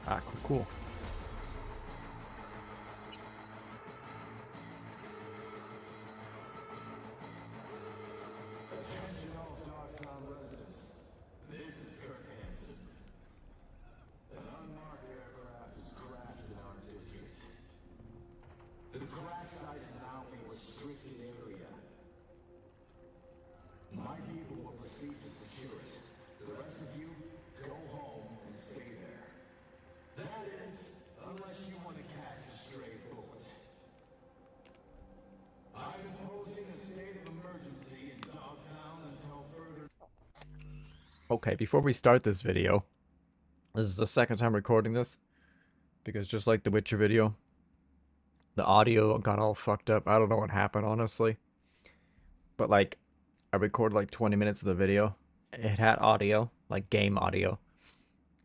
Ah, cool. Attention all Dogtown residents. This is Colonel Hansen. An unmarked aircraft has crashed in our district. The crash site is now a restricted area. My people will proceed to secure it. The rest of you, go home and stay there. That is, unless you want to catch a stray bullet. I'm imposing a state of emergency in Dogtown until further... Okay, before we start this video, this is the second time recording this, because just like the Witcher video, the audio got all fucked up. I don't know what happened, honestly. But like, I recorded like 20 minutes of the video. It had audio, like game audio.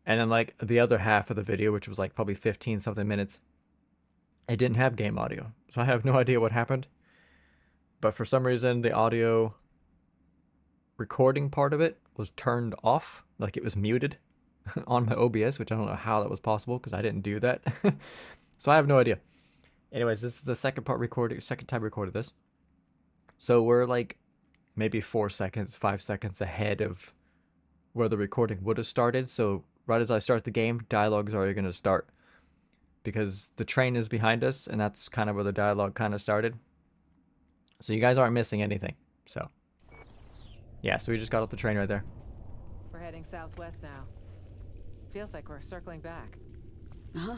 And then like the other half of the video, which was like probably 15 something minutes, it didn't have game audio. So I have no idea what happened. But for some reason, the audio recording part of it was turned off, like it was muted on my OBS, which I don't know how that was possible because I didn't do that. So I have no idea. Anyways, this is the second time recorded this. So we're like maybe 4 seconds, 5 seconds ahead of where the recording would have started. So right as I start the game, dialogue's already going to start because the train is behind us, and that's kind of where the dialogue kind of started. So you guys aren't missing anything. So yeah, so we just got off the train right there. We're heading southwest now. Feels like we're circling back. Uh-huh.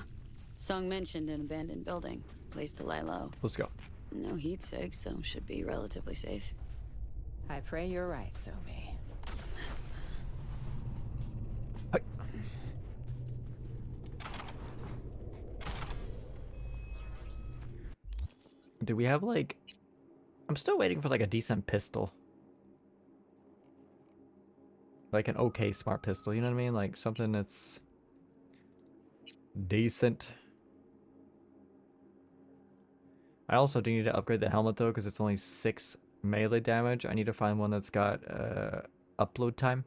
Song mentioned an abandoned building. Place to lie low. Let's go. No heat sig, so should be relatively safe. I pray you're right, Somi. Hi. Do we have like... I'm still waiting for like a decent pistol. Like an okay smart pistol, you know what I mean? Like something that's decent. I also do need to upgrade the helmet though, because it's only 6 melee damage. I need to find one that's got upload time,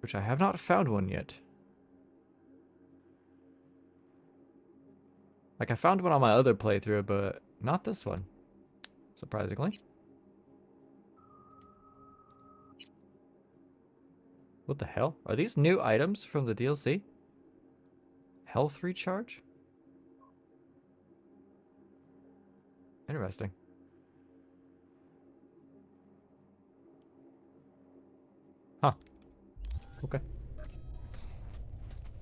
which I have not found one yet. Like I found one on my other playthrough, but not this one, surprisingly. What the hell? Are these new items from the DLC? Health recharge? Interesting. Huh. Okay.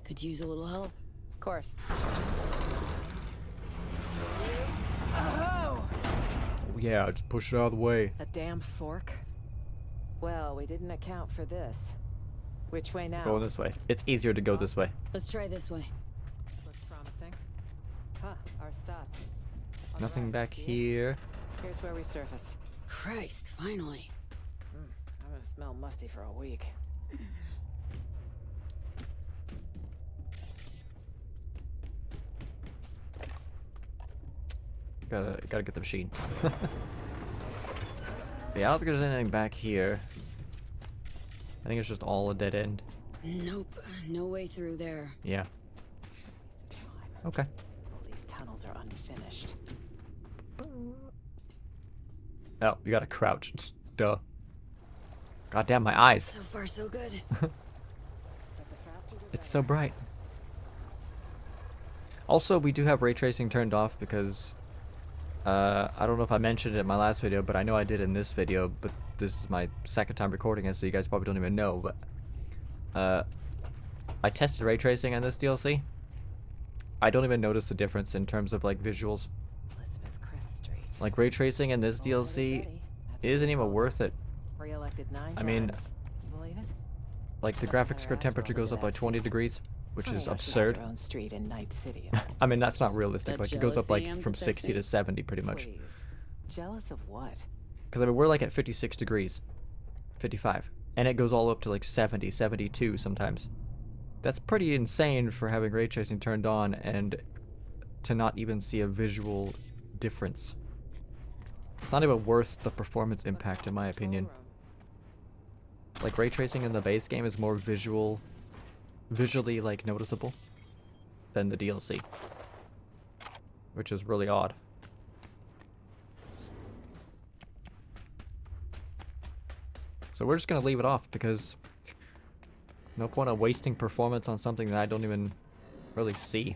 Could use a little help. Of course. Oh, yeah, just push it out of the way. A damn fork? Well, we didn't account for this. Which way now? Going this way. It's easier to go this way. Let's try this way. Looks promising. Huh, our stop. On the Nothing right, back see it? here. Here's where we surface. Christ, finally. I'm gonna smell musty for a week. Gotta get the machine. Yeah, I don't think there's anything back here. I think it's just all a dead end. Nope, no way through there. Yeah. Okay. All these tunnels are unfinished. Oh, you gotta crouch. Duh. God damn, my eyes. So far, so good. It's so bright. Also, we do have ray tracing turned off because I don't know if I mentioned it in my last video, but I know I did in this video, but this is my second time recording it, so you guys probably don't even know, but I tested ray tracing on this DLC. I don't even notice the difference in terms of like visuals. Elizabeth Crest Street. Like ray tracing in this DLC isn't even worth it. Re-elected 9 I mean, times. Believe it? like the graphics card temperature goes up by 20 degrees, which is absurd. Her own street in Night City. I mean, that's not realistic. That Like it goes up like jealousy I'm from 60 to detecting? 70 pretty much. Please. Jealous of what? Because I mean, we're like at 56 degrees, 55, and it goes all up to like 70, 72 sometimes. That's pretty insane for having ray tracing turned on and to not even see a visual difference. It's not even worth the performance impact, in my opinion. Like ray tracing in the base game is more visual visually like noticeable than the DLC, which is really odd. So we're just gonna leave it off because no point of wasting performance on something that I don't even really see.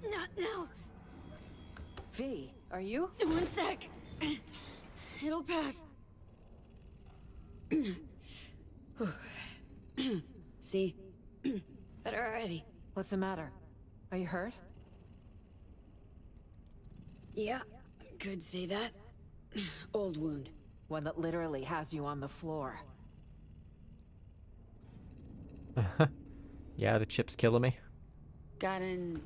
Not now. V, are you? 1 sec. It'll pass. See? Better already. What's the matter? Are you hurt? Yeah, could say that. Old wound. One that literally has you on the floor. Yeah, the chip's killing me. Got an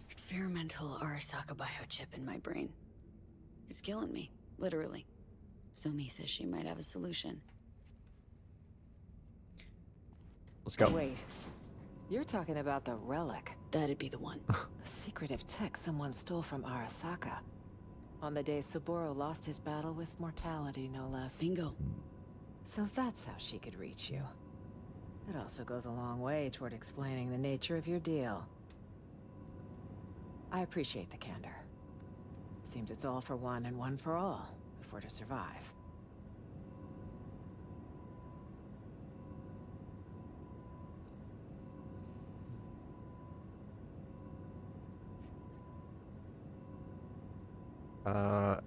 experimental Arasaka biochip in my brain. It's killing me, literally. Somi says she might have a solution. Let's go. Wait. You're talking about the relic. That'd be the one. The secretive tech someone stole from Arasaka. On the day Saburo lost his battle with mortality, no less. Bingo. So that's how she could reach you. It also goes a long way toward explaining the nature of your deal. I appreciate the candor. Seems it's all for one and one for all, if we're to survive.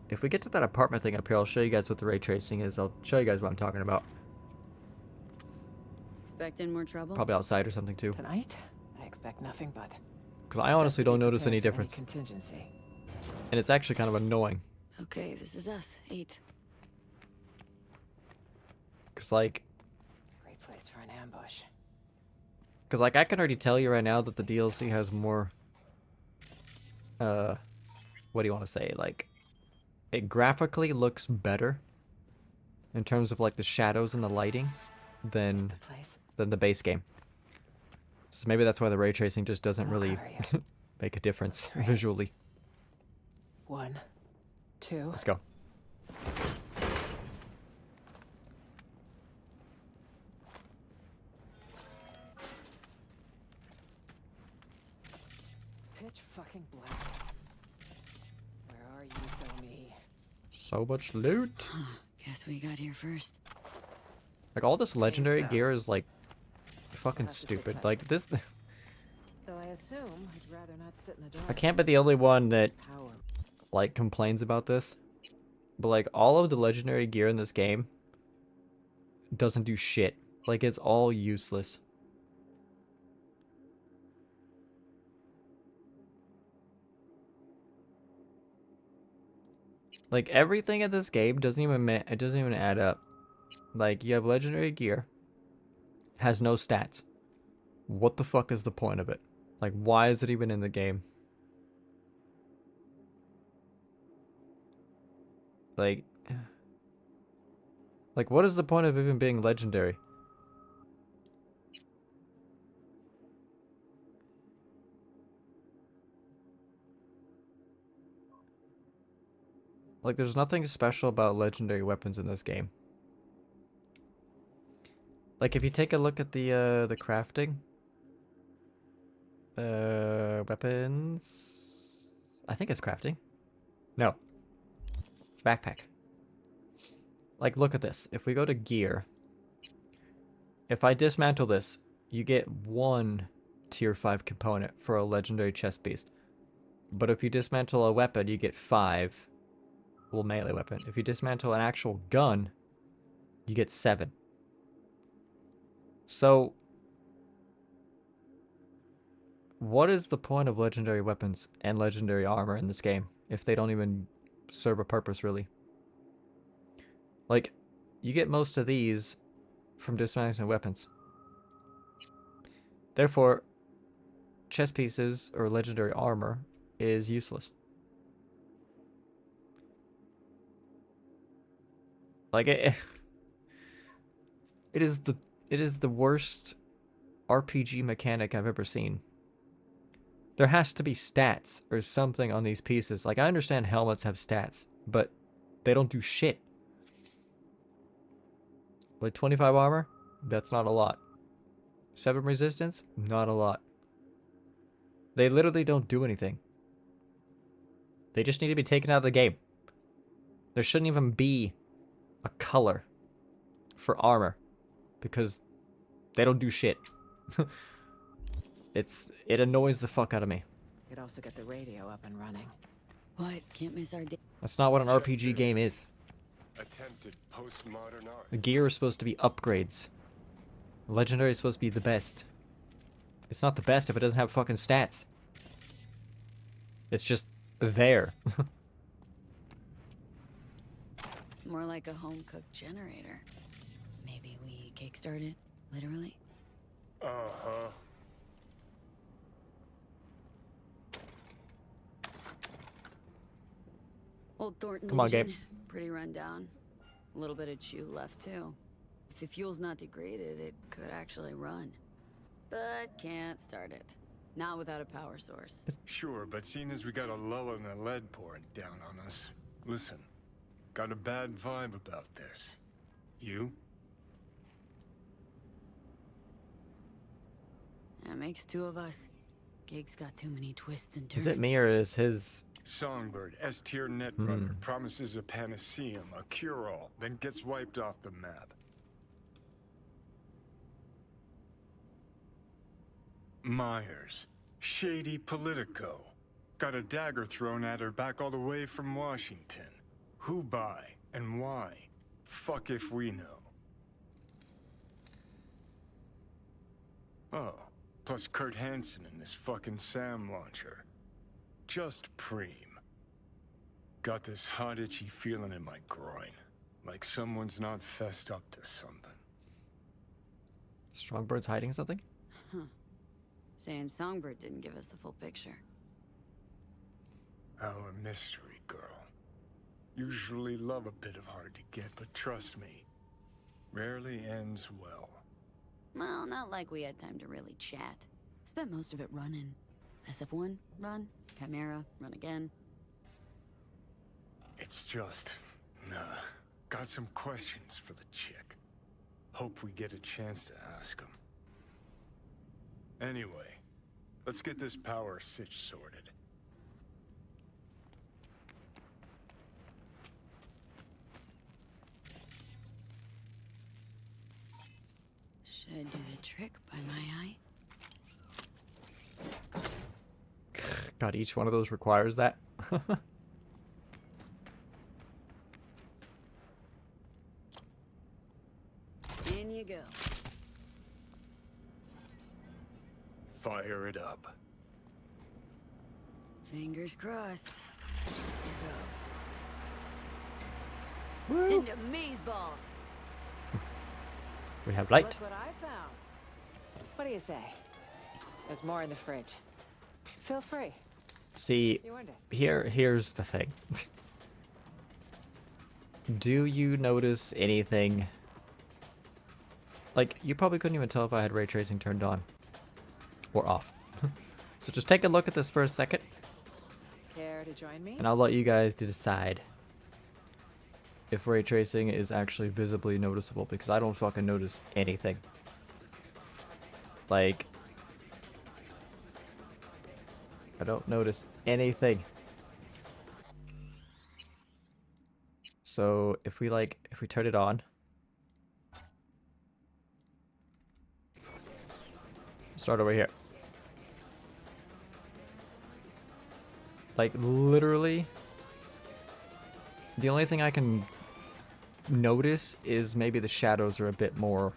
If we get to that apartment thing up here, I'll show you guys what the ray tracing is. I'll show you guys what I'm talking about. Expecting more trouble? Probably outside or something too. Tonight, I expect nothing but. Because I honestly don't notice any prepared for difference. Contingency. And it's actually kind of annoying. Okay, this is us. 8th. Because like, Great place for an ambush. I can already tell you right now that the DLC has more, what do you want to say? Like, it graphically looks better in terms of like the shadows and the lighting Is than this the place? the base game. So maybe that's why the ray tracing just doesn't I'll really cover you. make a difference Three. visually. 1, 2. Let's go. Pitch fucking black. Where are you, Somi? So much loot. Guess we got here first. Like all this legendary so. gear is like fucking Have to sit stupid. tight. Like this, Though I assume I'd rather not sit in the dark. I can't be the only one that Power. like complains about this. But like all of the legendary gear in this game doesn't do shit. Like it's all useless. Like everything in this game doesn't even add up. Like you have legendary gear, has no stats. What the fuck is the point of it? Like why is it even in the game? Like what is the point of even being legendary? Like there's nothing special about legendary weapons in this game. Like if you take a look at the crafting weapons, I think it's crafting. No. It's backpack. Like look at this. If we go to gear, if I dismantle this, you get 1 tier 5 component for a legendary chest piece. But if you dismantle a weapon, you get 5. Well, melee weapon. If you dismantle an actual gun, you get 7. So, what is the point of legendary weapons and legendary armor in this game if they don't even serve a purpose, really? Like, you get most of these from dismantling weapons. Therefore, chest pieces or legendary armor is useless. Like it is the worst RPG mechanic I've ever seen. There has to be stats or something on these pieces. Like I understand helmets have stats, but they don't do shit. Like 25 armor? That's not a lot. 7 resistance? Not a lot. They literally don't do anything. They just need to be taken out of the game. There shouldn't even be a color for armor because they don't do shit. It annoys the fuck out of me. Could also get the radio up and running. What? Can't miss our day. That's not what an RPG game is. Attempted postmodern art. The gear is supposed to be upgrades. Legendary is supposed to be the best. It's not the best if it doesn't have fucking stats. It's just there. More like a home-cooked generator. Maybe we kickstart it, literally? Uh-huh. Old Thornton Come on, engine, Gabe. pretty run down. A little bit of chew left, too. If the fuel's not degraded, it could actually run. But can't start it. Not without a power source. Sure, but seeing as we got a lull in the lead pouring down on us, listen, got a bad vibe about this. You? That makes 2 of us. Gig's got too many twists and turns. Is it me or is his... Songbird, S-tier Netrunner, promises a panaceum, a cure-all, then gets wiped off the map. Myers, shady politico. Got a dagger thrown at her back all the way from Washington. Who by and why? Fuck if we know. Oh, plus Kurt Hansen and this fucking SAM launcher. Just preem. Got this hot itchy feeling in my groin. Like someone's not fessed up to something. Strongbird's hiding something? Saying Songbird didn't give us the full picture. Our mystery girl. Usually love a bit of hard to get, but trust me, rarely ends well. Well, not like we had time to really chat. Spent most of it running. SF1, run. Chimera, run again. It's just, nah. Got some questions for the chick. Hope we get a chance to ask them. Anyway, let's get this power sitch sorted. Should do the trick by my eye. God, each one of those requires that. In you go. Fire it up. Fingers crossed. Here goes. Into maze balls. We have light. Look what I found. What do you say? There's more in the fridge. Feel free. See, You earned it. here's the thing. Do you notice anything? Like, you probably couldn't even tell if I had ray tracing turned on or off. So just take a look at this for a second, Care to join me? and I'll let you guys decide if ray tracing is actually visibly noticeable, because I don't fucking notice anything. Like, I don't notice anything. So if we turn it on, start over here. Like, literally, the only thing I can notice is maybe the shadows are a bit more,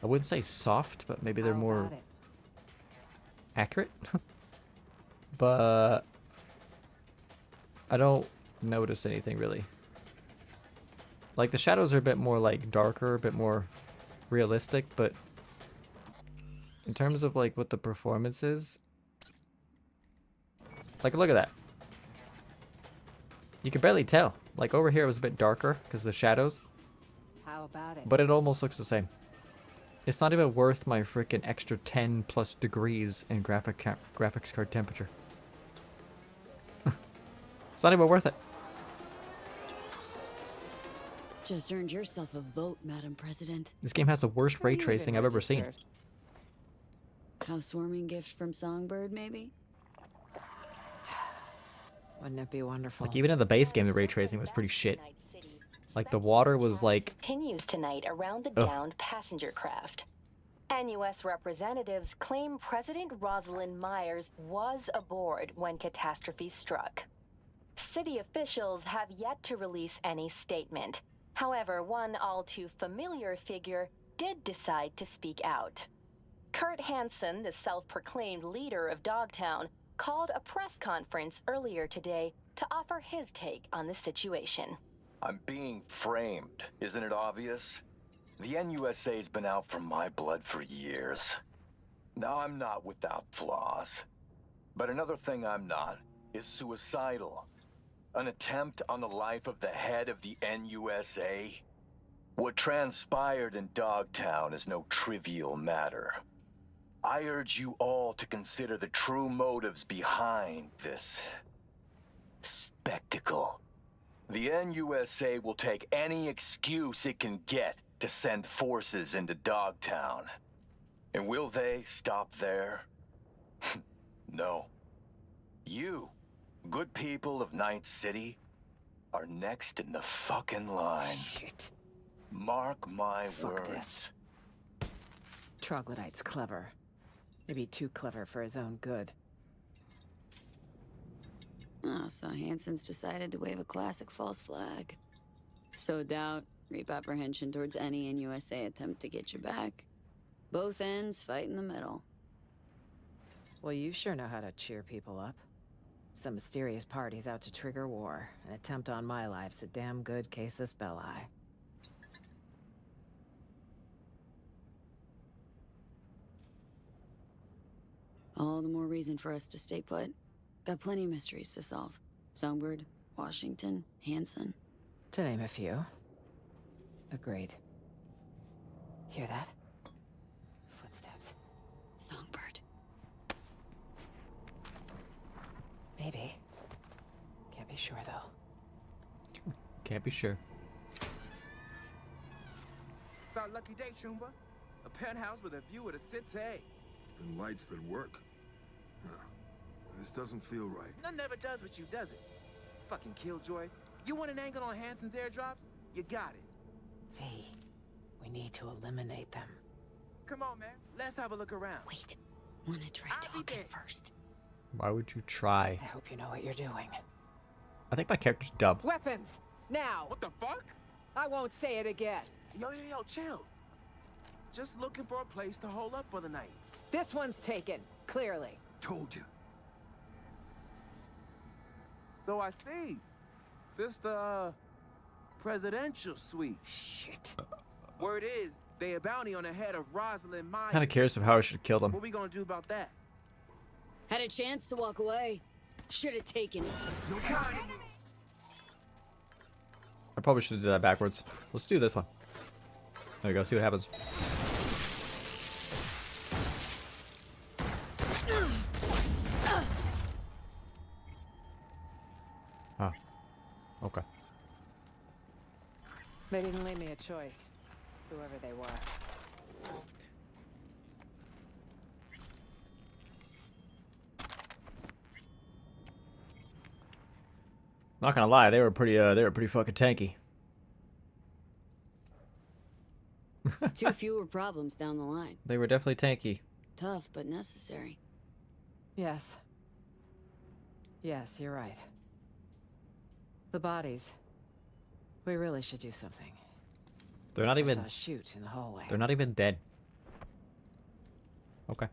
I wouldn't say soft, but maybe they're How more about it? accurate. But I don't notice anything really. Like, the shadows are a bit more like darker, a bit more realistic, but in terms of like what the performance is, like, look at that. You can barely tell. Like, over here it was a bit darker because of the shadows, How about it? but it almost looks the same. It's not even worth my freaking extra 10 plus degrees in graphics card temperature. It's not even worth it. Just earned yourself a vote, Madam President. This game has the worst Where ray you even tracing I've ever seen. registered? Housewarming gift from Songbird, maybe? Wouldn't it be wonderful? Like even in the base game, the ray tracing was pretty shit. Like the water was like, Continues tonight around the Ugh. downed passenger craft. NUS representatives claim President Rosalind Myers was aboard when catastrophe struck. City officials have yet to release any statement. However, one all too familiar figure did decide to speak out. Kurt Hansen, the self-proclaimed leader of Dogtown, called a press conference earlier today to offer his take on the situation. I'm being framed, isn't it obvious? The NUSA's been out for my blood for years. Now I'm not without flaws. But another thing I'm not is suicidal. An attempt on the life of the head of the NUSA? What transpired in Dogtown is no trivial matter. I urge you all to consider the true motives behind this spectacle. The NUSA will take any excuse it can get to send forces into Dogtown. And will they stop there? No. You, good people of Night City, are next in the fucking line. Shit. Mark my Fuck words. this. Troglodyte's clever. Maybe too clever for his own good. Oh, so Hansen's decided to wave a classic false flag. So doubt, reap apprehension towards any NUSA attempt to get you back. Both ends fight in the middle. Well, you sure know how to cheer people up. Some mysterious party's out to trigger war. An attempt on my life's a damn good casus belli. All the more reason for us to stay put. Got plenty of mysteries to solve. Songbird, Washington, Hansen. To name a few. Agreed. Hear that? Footsteps. Songbird. Maybe. Can't be sure, though. can't be sure. It's our lucky day, Chumba. A penthouse with a view of the city. And lights that work. Huh. This doesn't feel right. None never does with you, does it? Fucking killjoy. You want an angle on Hansen's airdrops? You got it. V, we need to eliminate them. Come on, man. Let's have a look around. Wait. Wanna try I'll be talking there. first? Why would you try? I hope you know what you're doing. I think my character's dumb. Weapons! Now! What the fuck? I won't say it again. Yo, chill. Just looking for a place to hold up for the night. This one's taken, clearly. Told you. So I see. This the, presidential suite. Shit. Word is, they a bounty on the head of Rosalind Myers. Kind of curious of how I should kill them. What we gonna do about that? Had a chance to walk away. Should have taken it. You got it. I probably should do that backwards. Let's do this one. There we go. See what happens. Ah. Okay. They didn't leave me a choice, whoever they were. Not gonna lie, they were pretty fucking tanky. It's too fewer problems down the line. They were definitely tanky. Tough, but necessary. Yes. Yes, you're right. The bodies. We really should do something. They're not I even. saw a chute in the hallway. They're not even dead. Okay.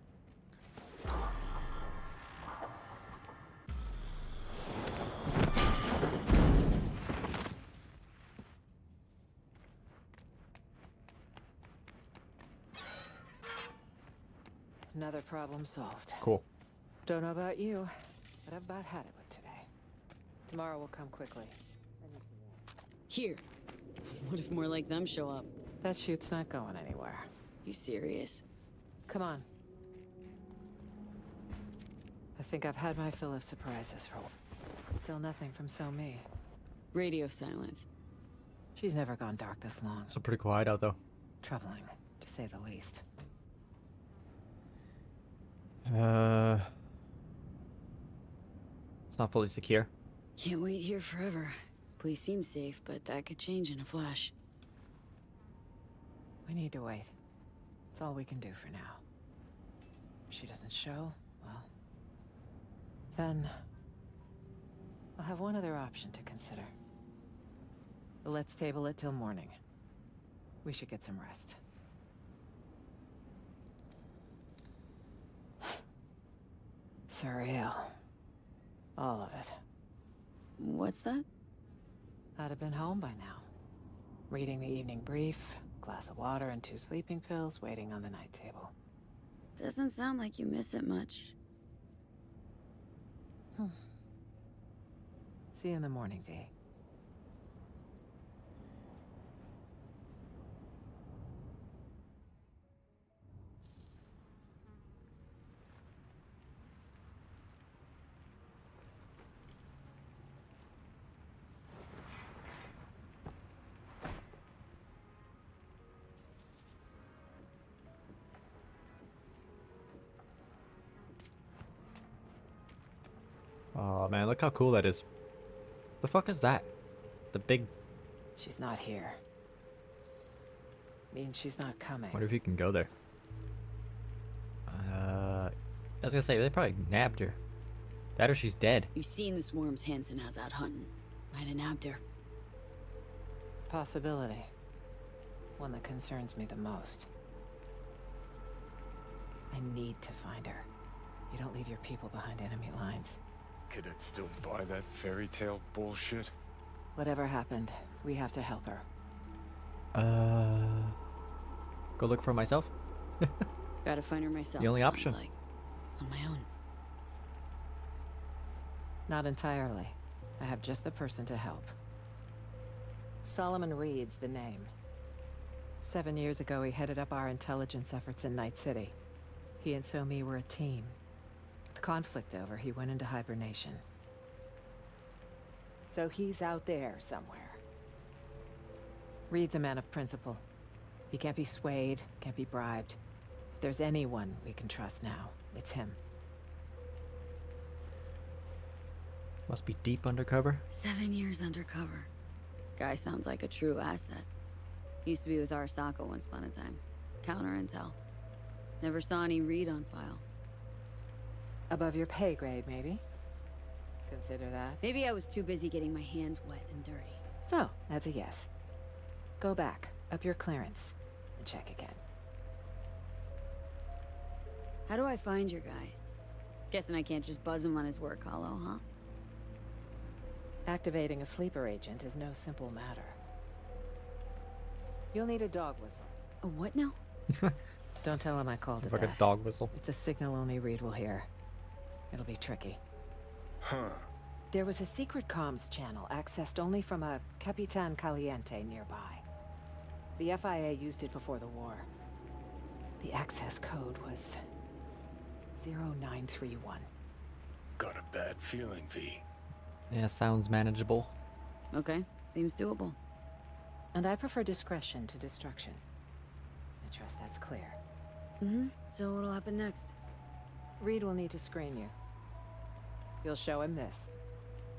Another problem solved. Cool. Don't know about you, but I've about had it with today. Tomorrow will come quickly. Here. What if more like them show up? That chute's not going anywhere. You serious? Come on. I think I've had my fill of surprises for a while. Still nothing from So Me. Radio silence. She's never gone dark this long. So pretty quiet out though. Troubling, to say the least. It's not fully secure. Can't wait here forever. Place seems safe, but that could change in a flash. We need to wait. It's all we can do for now. If she doesn't show, well... then... we'll have one other option to consider. But let's table it till morning. We should get some rest. Surreal. All of it. What's that? I'd have been home by now. Reading the evening brief, glass of water and 2 sleeping pills waiting on the night table. Doesn't sound like you miss it much. See you in the morning, V. Oh man, look how cool that is. The fuck is that? The big... She's not here. Means she's not coming. Wonder if you can go there. I was gonna say, they probably nabbed her. That or she's dead. You've seen the swarms Hansen has out hunting. Might have nabbed her. Possibility. One that concerns me the most. I need to find her. You don't leave your people behind enemy lines. Could it still buy that fairy tale bullshit? Whatever happened, we have to help her. Go look for myself? Gotta find her myself. The only sounds option. Like. On my own. Not entirely. I have just the person to help. Solomon Reed's the name. 7 years ago, he headed up our intelligence efforts in Night City. He and So-Mi were a team. With conflict over, he went into hibernation. So he's out there somewhere. Reed's a man of principle. He can't be swayed, can't be bribed. If there's anyone we can trust now, it's him. Must be deep undercover. 7 years undercover. Guy sounds like a true asset. Used to be with Arasaka once upon a time. Counter intel. Never saw any Reed on file. Above your pay grade, maybe? Consider that. Maybe I was too busy getting my hands wet and dirty. So, that's a yes. Go back, up your clearance, and check again. How do I find your guy? Guessing I can't just buzz him on his work hollow, huh? Activating a sleeper agent is no simple matter. You'll need a dog whistle. A what now? Don't tell him I called it Like that. a dog whistle. It's a signal only Reed will hear. It'll be tricky. Huh. There was a secret comms channel accessed only from a Capitan Caliente nearby. The FIA used it before the war. The access code was 0931. Got a bad feeling, V. Yeah, sounds manageable. Okay, seems doable. And I prefer discretion to destruction. I trust that's clear. So what'll happen next? Reed will need to screen you. You'll show him this.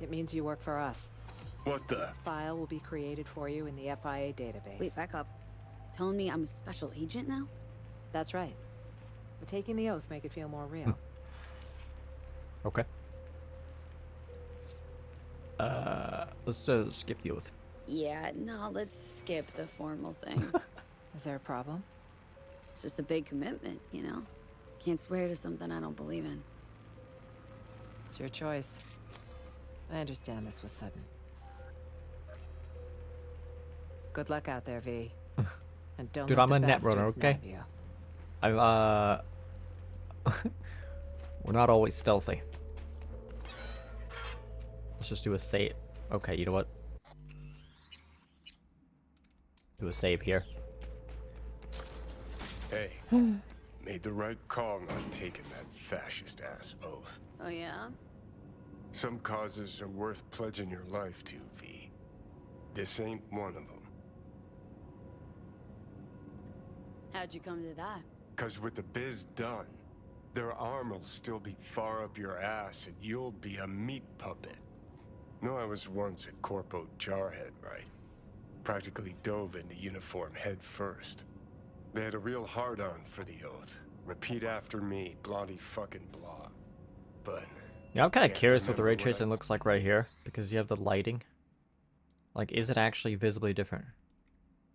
It means you work for us. What the? File will be created for you in the FIA database. Wait, back up. Telling me I'm a special agent now? That's right. But taking the oath make it feel more real. Okay. Let's skip the oath. Yeah, no, let's skip the formal thing. Is there a problem? It's just a big commitment, you know? Can't swear to something I don't believe in. It's your choice. I understand this was sudden. Good luck out there, V. And don't Dude, let I'm the a Netrunner, bastards okay? nab you. I'm, we're not always stealthy. Let's just do a save. Okay, you know what? Do a save here. Hey, made the right call not taking that fascist-ass oath. Oh yeah? Some causes are worth pledging your life to, V. This ain't one of them. How'd you come to that? Cause with the biz done, their arm will still be far up your ass and you'll be a meat puppet. No, I was once a corpo jarhead, right? Practically dove into uniform head first. They had a real hard-on for the oath. Repeat after me, bloody fucking blah. But... Yeah, I'm kind of can't curious what the ray remember what tracing looks like right here, because you have the lighting. Like, is it actually visibly different?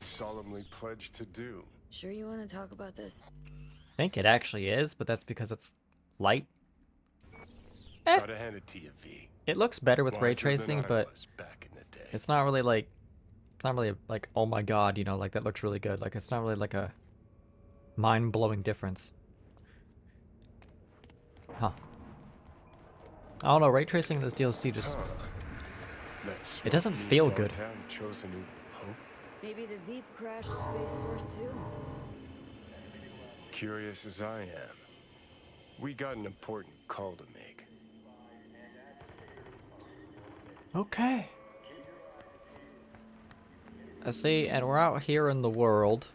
solemnly pledged to do. Sure you want to talk about this? I think it actually is, but that's because it's light. Eh, Gotta hand it to you, V. it looks better with ray Wiser than tracing, I but was back in the day. it's not really like, oh my god, you know, like that looks really good. Like, it's not really like a mind-blowing difference. Huh. I don't know, ray tracing in this DLC just, it doesn't feel good. Dogtown chose a new pope? Maybe the Veep crashed Space Force too. Curious as I am, we got an important call to make. Okay. I see, and we're out here in the world,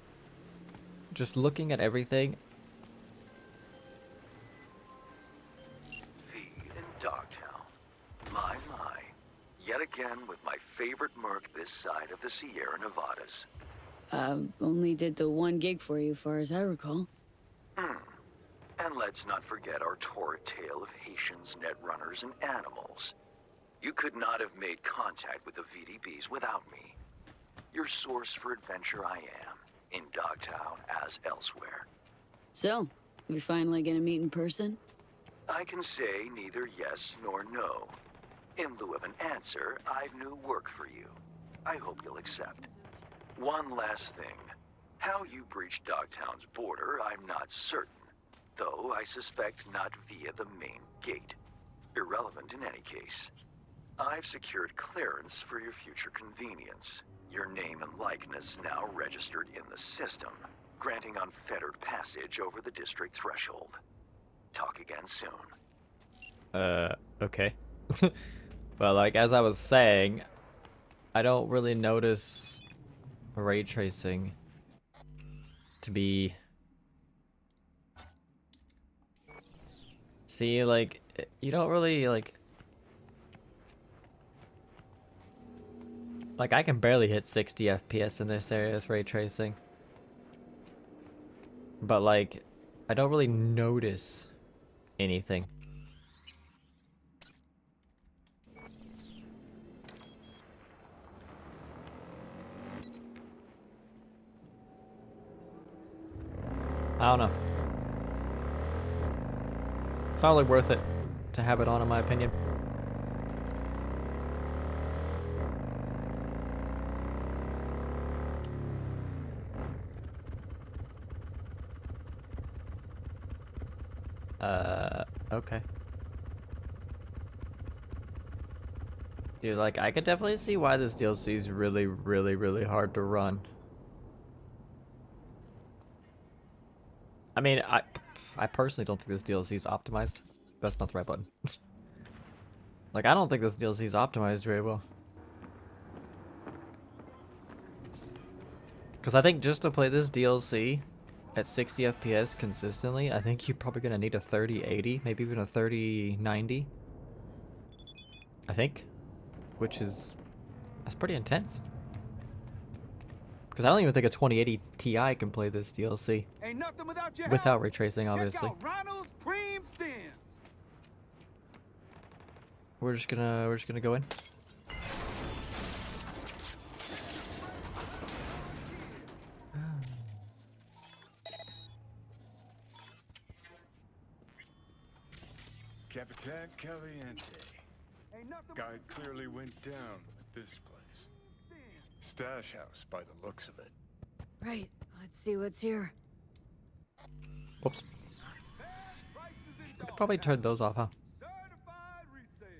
just looking at everything. V in Dogtown. My. Yet again with my favorite merc this side of the Sierra Nevadas. Only did the one gig for you, far as I recall. And let's not forget our torrid tale of Haitians, netrunners, and animals. You could not have made contact with the VDBs without me. Your source for adventure I am, in Dogtown as elsewhere. So, we finally gonna meet in person? I can say neither yes nor no. In lieu of an answer, I've new work for you. I hope you'll accept. One last thing. How you breached Dogtown's border, I'm not certain. Though I suspect not via the main gate. Irrelevant in any case. I've secured clearance for your future convenience. Your name and likeness now registered in the system, granting unfettered passage over the district threshold. Talk again soon. Okay. Well, like, as I was saying, I don't really notice ray tracing to be... See, like, you don't really, like, I can barely hit 60 FPS in this area with ray tracing. But, like, I don't really notice anything. I don't know. It's not really worth it to have it on, in my opinion. Okay. Dude, like, I could definitely see why this DLC is really, really, really hard to run. I mean, I personally don't think this DLC is optimized. That's not the right button. Like, I don't think this DLC is optimized very well. Because I think just to play this DLC at 60 FPS consistently, I think you're probably going to need a 3080, maybe even a 3090. I think. Which is... that's pretty intense. Because I don't even think a 2080 Ti can play this DLC. Ain't nothing without your Without help. ray tracing, obviously. Check out Ronald's Preem Stems. We're just gonna go in. Capitan Caliente. Ain't nothing Guy clearly went down at this place. Stash house by the looks of it. Right, let's see what's here. Whoops. We could probably turn those off, huh? certified resale.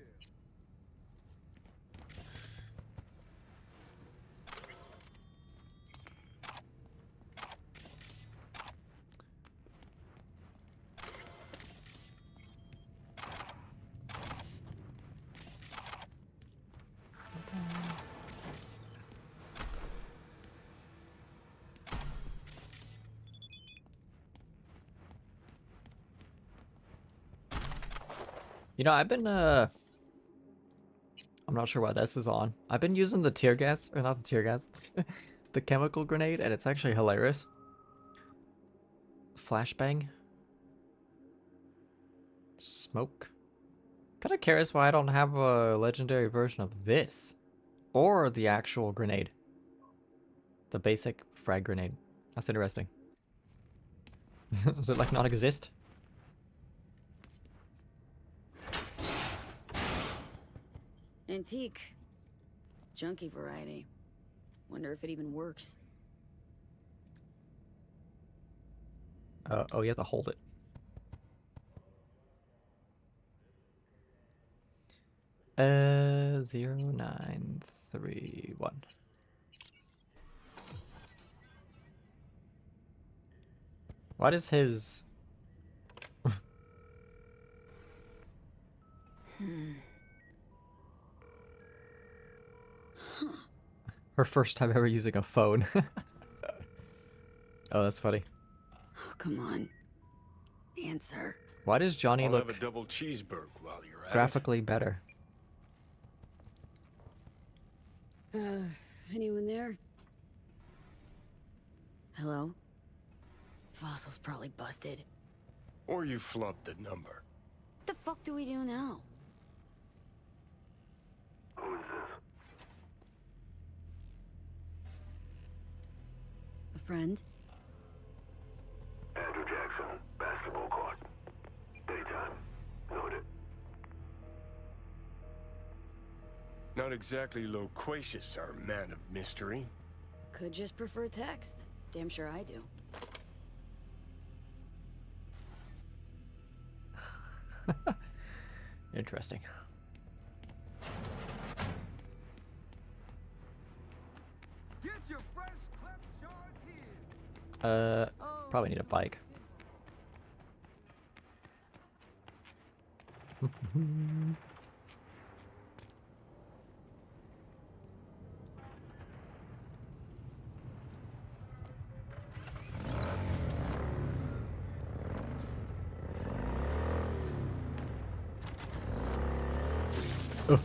You know, I've been I'm not sure why this is on. I've been using the tear gas, or not the tear gas, the chemical grenade, and it's actually hilarious. Flashbang. Smoke. Kinda curious why I don't have a legendary version of this. Or the actual grenade. The basic frag grenade. That's interesting. Does it like not exist? Antique. Junky variety. Wonder if it even works. Oh, you have to hold it. Uh, 0931. Why does his... Her first time ever using a phone. Oh, that's funny. Oh, come on. Answer. Why does Johnny I'll look have a double cheeseburger while you're at graphically better? Anyone there? Hello? Fossil's probably busted. it. Or you flubbed the number. What the fuck do we do now? Who is this? A friend? Andrew Jackson, basketball court. Daytime. Noted. Not exactly loquacious, our man of mystery. Could just prefer text. Damn sure I do. Interesting. Get your fresh clipped shards here. Probably need a bike. Ugh.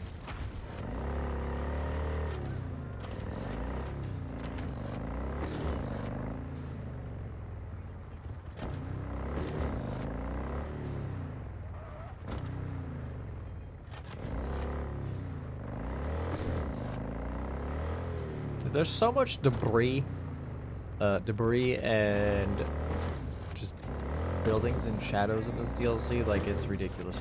There's so much debris and just buildings and shadows in this DLC, like it's ridiculous.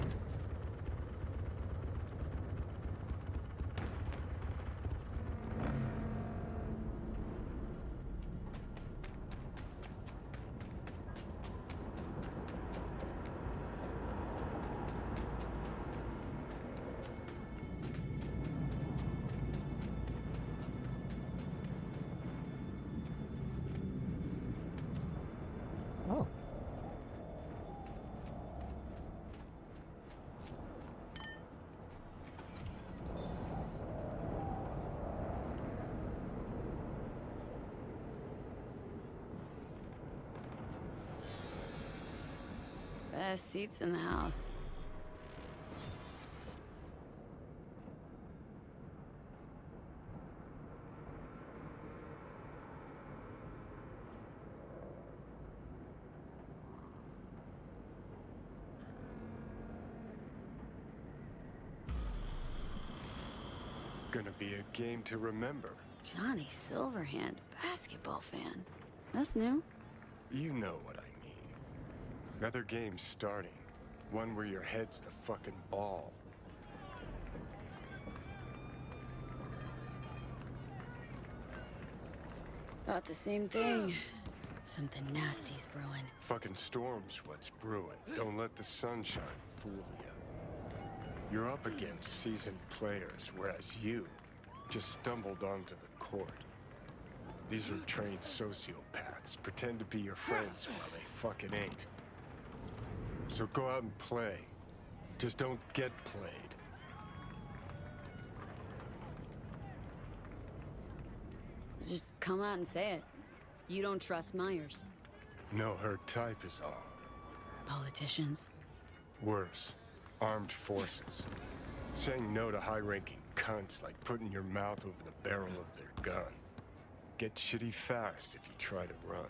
Oh. Best seats in the house. Gonna be a game to remember. Johnny Silverhand, basketball fan. That's new. You know what I mean. Another game starting. One where your head's the fucking ball. Thought the same thing. Something nasty's brewing. Fucking storm's what's brewing. Don't let the sunshine fool you. You're up against seasoned players, whereas you just stumbled onto the court. These are trained sociopaths. Pretend to be your friends while they fucking ain't. So go out and play. Just don't get played. Just come out and say it. You don't trust Myers. No, her type is all. Politicians. Worse. Armed forces. Saying no to high-ranking cunts like putting your mouth over the barrel of their gun. Get shitty fast if you try to run.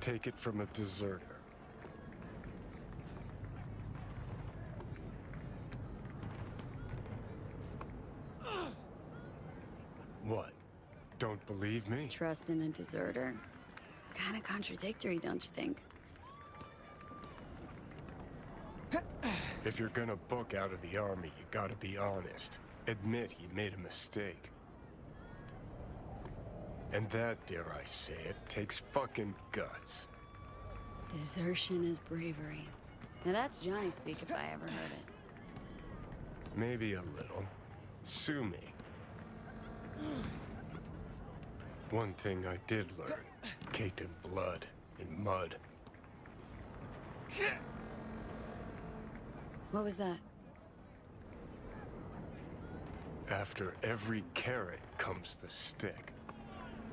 Take it from a deserter. What? Don't believe me? Trust in a deserter? Kinda contradictory, don't you think? If you're gonna book out of the army, you gotta be honest. Admit you made a mistake. And that, dare I say it, takes fucking guts. Desertion is bravery. Now that's Johnny speak if I ever heard it. Maybe a little. Sue me. One thing I did learn, caked in blood, in mud. What was that? After every carrot comes the stick.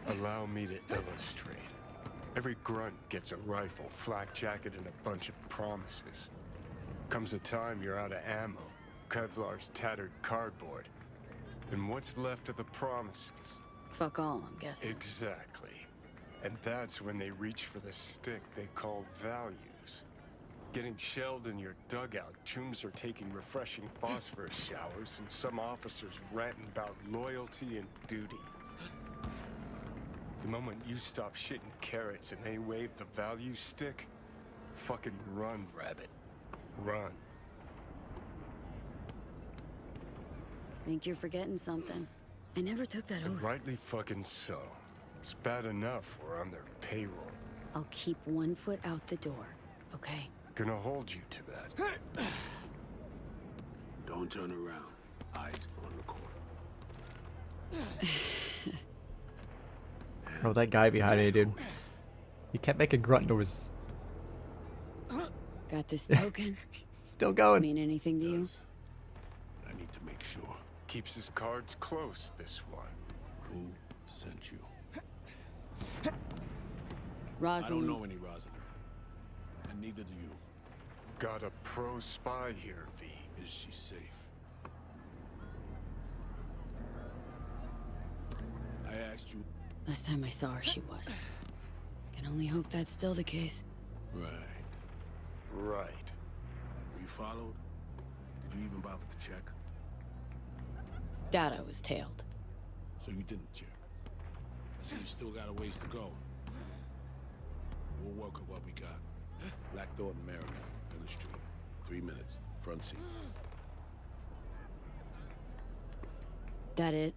Allow me to illustrate. Every grunt gets a rifle, flak jacket, and a bunch of promises. Comes a time you're out of ammo, Kevlar's tattered cardboard. And what's left of the promises? Fuck all, I'm guessing. Exactly. And that's when they reach for the stick they call values. Getting shelled in your dugout, chooms are taking refreshing phosphorus showers, and some officers ranting about loyalty and duty. The moment you stop shitting carrots and they wave the value stick, fucking run, rabbit. Run. Think you're forgetting something. I never took that And oath. rightly fucking so. It's bad enough we're on their payroll. I'll keep one foot out the door, okay? Gonna hold you to that. Don't turn around. Eyes on the court. Oh, that guy behind you, dude. He kept making grunt noises. Got this token? Still going. Mean anything to you? But I need to make sure. Keeps his cards close, this one. Who sent you? Rosalind. I don't know any Rosalind. And neither do you. Got a pro spy here, V. Is she safe? I asked you. Last time I saw her, she was. Can only hope that's still the case. Right. Right. Were you followed? Did you even bother to check? Doubt I was tailed. So you didn't check. I see you still got a ways to go. We'll work with what we got. Black Thornton, Maryland, in the street. 3 minutes. Front seat. That it?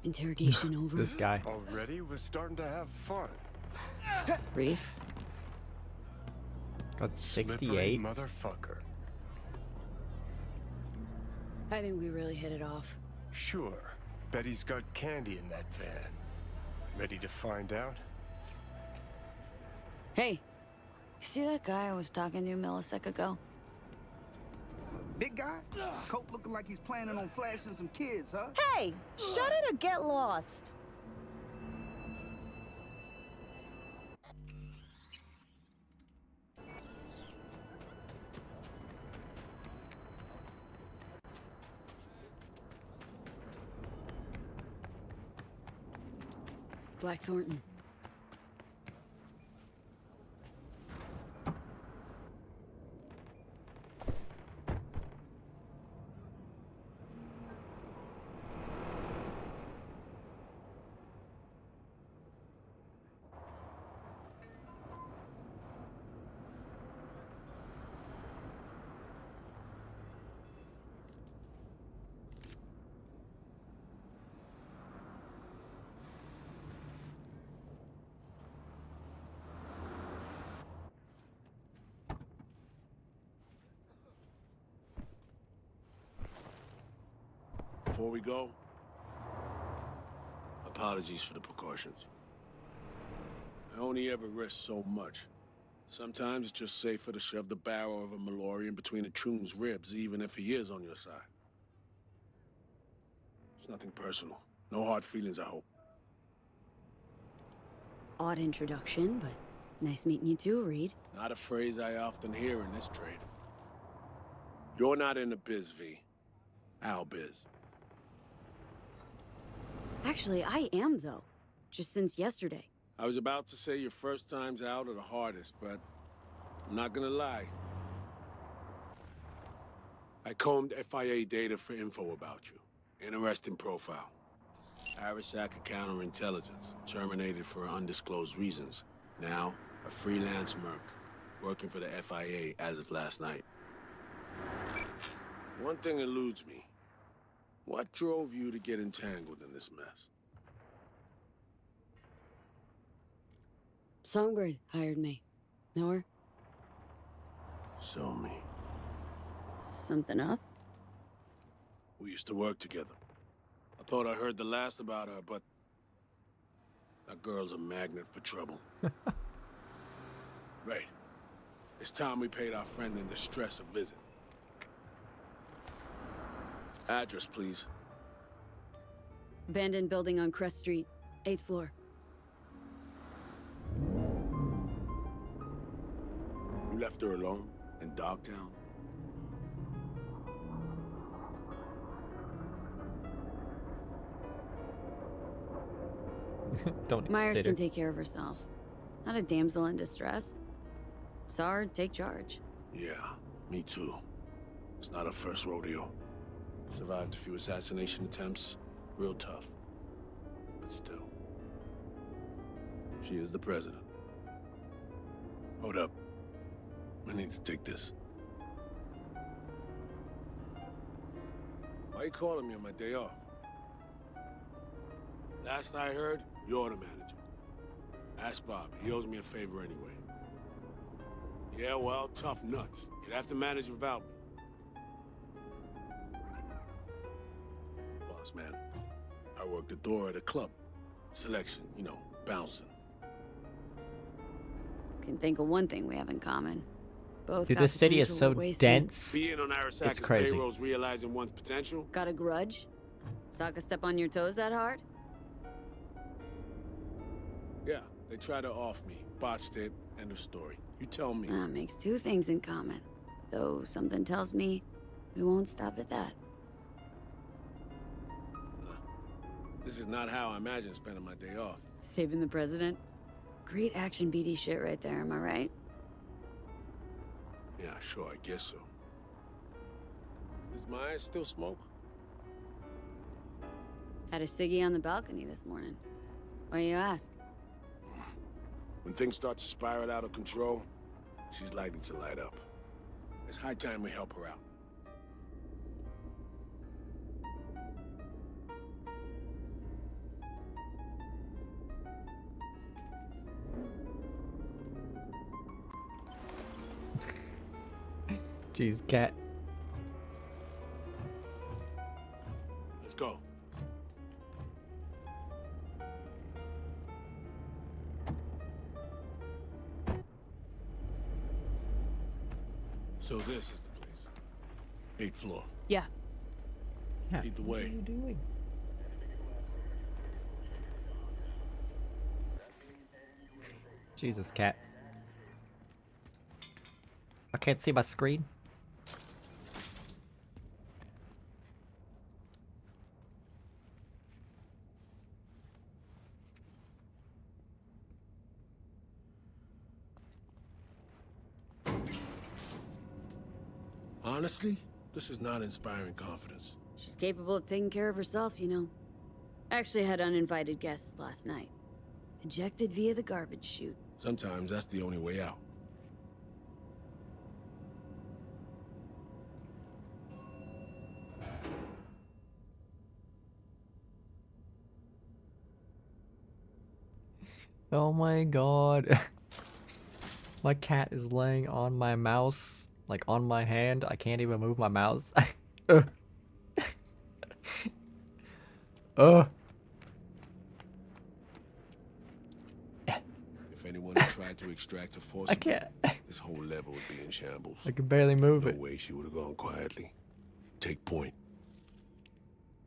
Interrogation over? This guy. Already was starting to have fun. Reed? Got Slippery 68. motherfucker. I think we really hit it off. Sure. Betty's got candy in that van. Ready to find out? Hey, you see that guy I was talking to a millisecond ago? Big guy? Coat looking like he's planning on flashing some kids, huh? Hey, shut it or get lost. Black Thornton. Before we go, apologies for the precautions. I only ever risk so much. Sometimes it's just safer to shove the barrel of a Malorian between a Troon's ribs, even if he is on your side. It's nothing personal. No hard feelings, I hope. Odd introduction, but nice meeting you too, Reed. Not a phrase I often hear in this trade. You're not in the biz, V. Our biz. Actually, I am, though. Just since yesterday. I was about to say your first times out are the hardest, but I'm not gonna lie. I combed FIA data for info about you. Interesting profile. Arasac counterintelligence, terminated for undisclosed reasons. Now, a freelance merc, working for the FIA as of last night. One thing eludes me. What drove you to get entangled in this mess? Songbird hired me. Know her? Show me. Something up? We used to work together. I thought I heard the last about her, but that girl's a magnet for trouble. Right. It's time we paid our friend in distress a visit. Address, please. Abandoned building on Crest Street, 8th floor. You left her alone in Dogtown? Don't Myers consider. can take care of herself. Not a damsel in distress. Saw her take charge. Yeah, me too. It's not her first rodeo. Survived a few assassination attempts. Real tough. But still. She is the president. Hold up. I need to take this. Why are you calling me on my day off? Last I heard, you're the manager. Ask Bob. He owes me a favor anyway. Yeah, well, tough nuts. You'd have to manage without me. Boss man, I work the door at a club. Selection, you know, bouncing. Can think of one thing we have in common. Both Dude, got this city is potential so we're wasting. dense. Being on It's Arasaka's crazy. payroll's realizing one's potential? Got a grudge? Sokka step on your toes that hard? Yeah, they tried to off me. Botched it. End of story. You tell me. Makes two things in common. Though something tells me we won't stop at that. This is not how I imagine spending my day off. Saving the president? Great action BD shit right there, am I right? Yeah, sure, I guess so. Does Myers still smoke? Had a ciggy on the balcony this morning. Why you ask? When things start to spiral out of control, she's likely to light up. It's high time we help her out. Jeez, cat. Let's go. So this is the place. 8th floor. Yeah. Yeah. Lead the What are way. you doing? Jesus, cat. I can't see my screen. Honestly, this is not inspiring confidence. She's capable of taking care of herself, you know. Actually had uninvited guests last night. Ejected via the garbage chute. Sometimes that's the only way out. Oh my god. My cat is laying on my mouse, like on my hand. I can't even move my mouse. Ugh. Ugh. If anyone had tried to extract her I forcibly, can't. this whole level would be in shambles. I can barely move No it. way she would have gone quietly. Take point.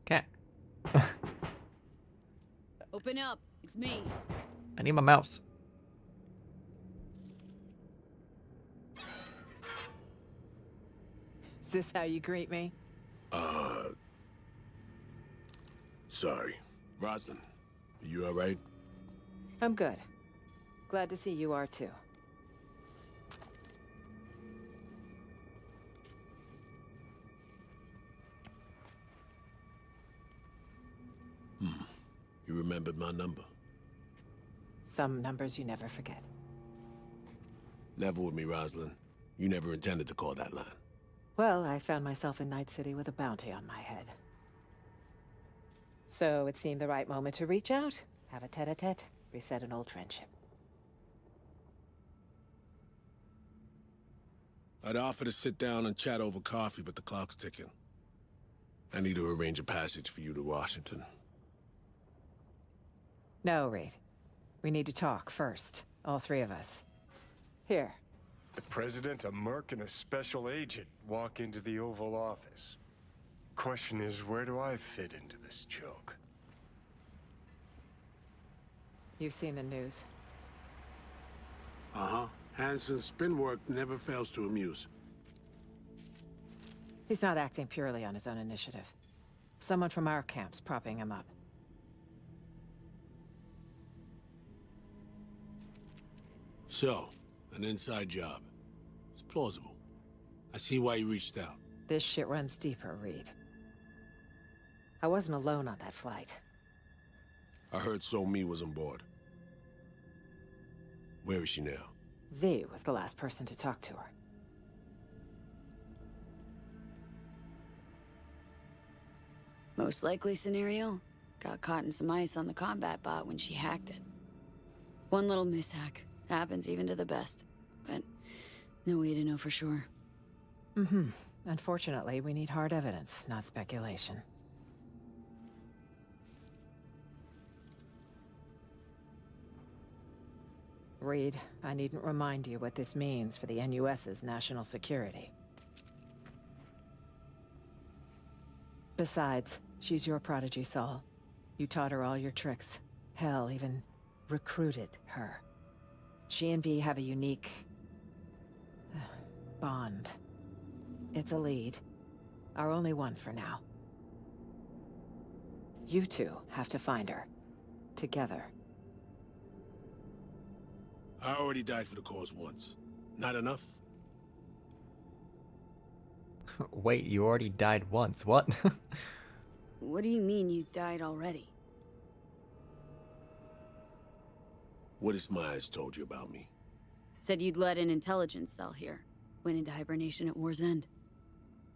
Cat. Open up. It's me. I need my mouse. this how you greet me? Sorry. Rosalind, are you alright? I'm good. Glad to see you are too. You remembered my number? Some numbers you never forget. Level with me, Rosalind. You never intended to call that line. Well, I found myself in Night City with a bounty on my head. So it seemed the right moment to reach out, have a tete-a-tete, reset an old friendship. I'd offer to sit down and chat over coffee, but the clock's ticking. I need to arrange a passage for you to Washington. No, Reed. We need to talk first. All three of us. Here. The president, a merc, and a special agent walk into the Oval Office. Question is, where do I fit into this joke? You've seen the news. Uh-huh. Hansen's spin work never fails to amuse. He's not acting purely on his own initiative. Someone from our camp's propping him up. So, an inside job. It's plausible. I see why you reached out. This shit runs deeper, Reed. I wasn't alone on that flight. I heard So-Mi was on board. Where is she now? V was the last person to talk to her. Most likely scenario, got caught in some ice on the combat bot when she hacked it. One little mishack. Happens even to the best. But no way to know for sure. Mm-hmm. Unfortunately, we need hard evidence, not speculation. Reed, I needn't remind you what this means for the NUS's national security. Besides, she's your prodigy, Saul. You taught her all your tricks. Hell, even recruited her. She and V have a unique bond. It's a lead. Our only one for now. You two have to find her. Together. I already died for the cause once. Not enough? Wait, you already died once. What? What do you mean you died already? What has Myers told you about me? Said you'd led an intelligence cell here. Went into hibernation at war's end.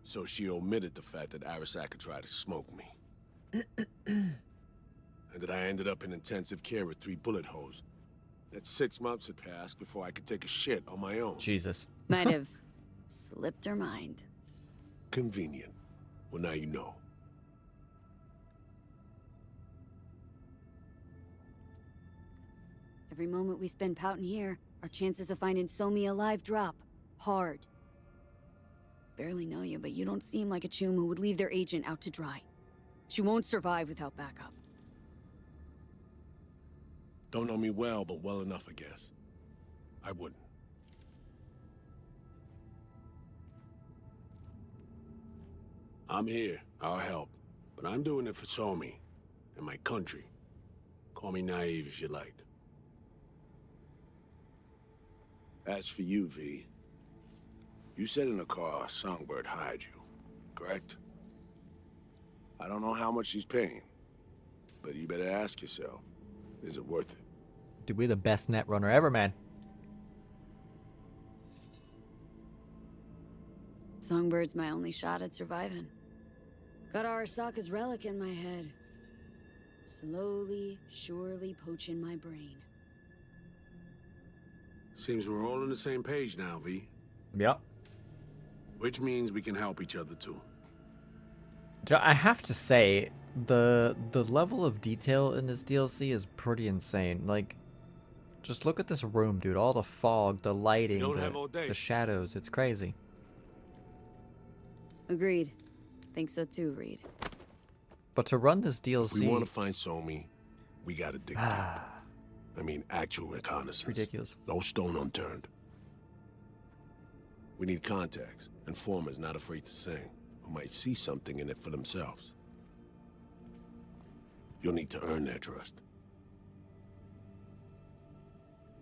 So she omitted the fact that Arasaka tried to smoke me. And that I ended up in intensive care with 3 bullet holes. That 6 months had passed before I could take a shit on my own. Jesus. Might have slipped her mind. Convenient. Well, now you know. Every moment we spend pouting here, our chances of finding So-Mi alive drop. Hard. Barely know you, but you don't seem like a chum who would leave their agent out to dry. She won't survive without backup. Don't know me well, but well enough, I guess. I wouldn't. I'm here. I'll help. But I'm doing it for So-Mi and my country. Call me naive if you like. As for you, V, you said in the car Songbird hired you, correct? I don't know how much she's paying, but you better ask yourself, is it worth it? Dude, we're the best Netrunner ever, man. Songbird's my only shot at surviving. Got Arasaka's relic in my head. Slowly, surely poaching my brain. Seems we're all on the same page now, V. Yep. Which means we can help each other too. I have to say, the level of detail in this DLC is pretty insane. Like, just look at this room, dude. All the fog, the lighting, the shadows. It's crazy. Agreed. Think so too, Reed. But to run this DLC... If we want to find So-Mi, we gotta dig deep. I mean, actual reconnaissance. Ridiculous. No stone unturned. We need contacts, Informers not afraid to sing, who might see something in it for themselves. You'll need to earn their trust.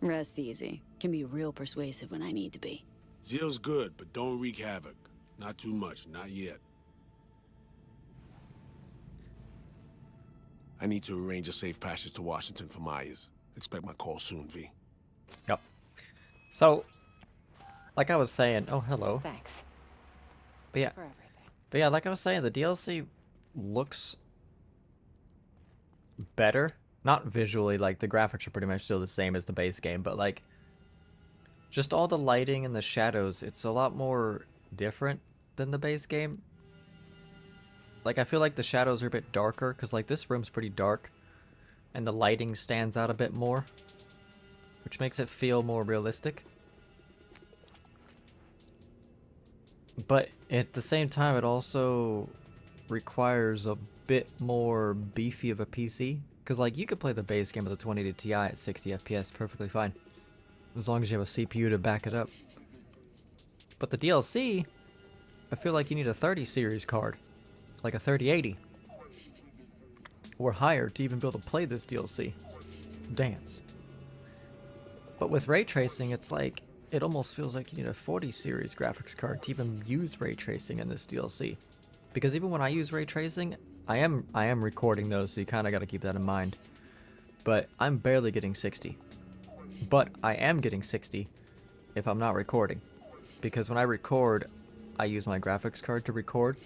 Rest easy. Can be real persuasive when I need to be. Zeal's good, but don't wreak havoc. Not too much, not yet. I need to arrange a safe passage to Washington for Myers. Expect my call soon, V. Yep. So, like I was saying, oh, hello. Thanks But yeah, for everything. but yeah, like I was saying, the DLC looks better. Not visually, like the graphics are pretty much still the same as the base game, but like just all the lighting and the shadows, it's a lot more different than the base game. Like I feel like the shadows are a bit darker because like this room's pretty dark and the lighting stands out a bit more, which makes it feel more realistic. But at the same time, it also requires a bit more beefy of a PC. Because, like, you could play the base game with a 2080 Ti at 60 FPS perfectly fine. As long as you have a CPU to back it up. But the DLC, I feel like you need a 30 series card. Like a 3080. Or higher to even be able to play this DLC. Dance. But with ray tracing, it's like, it almost feels like you need a 40 series graphics card to even use ray tracing in this DLC. Because even when I use ray tracing, I am recording those, so you kind of got to keep that in mind. But I'm barely getting 60. But I am getting 60 if I'm not recording. Because when I record, I use my graphics card to record.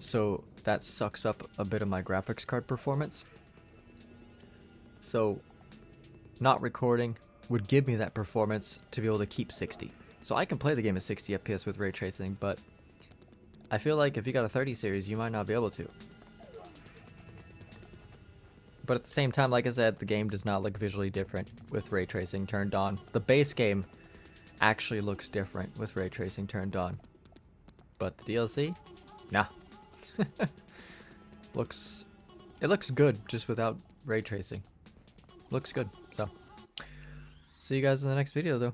So that sucks up a bit of my graphics card performance. So not recording would give me that performance to be able to keep 60. So I can play the game at 60 FPS with ray tracing, but I feel like if you got a 30 series, you might not be able to. But at the same time, like I said, the game does not look visually different with ray tracing turned on. The base game actually looks different with ray tracing turned on. But the DLC? Nah. It looks good just without ray tracing. Looks good, so. See you guys in the next video, though.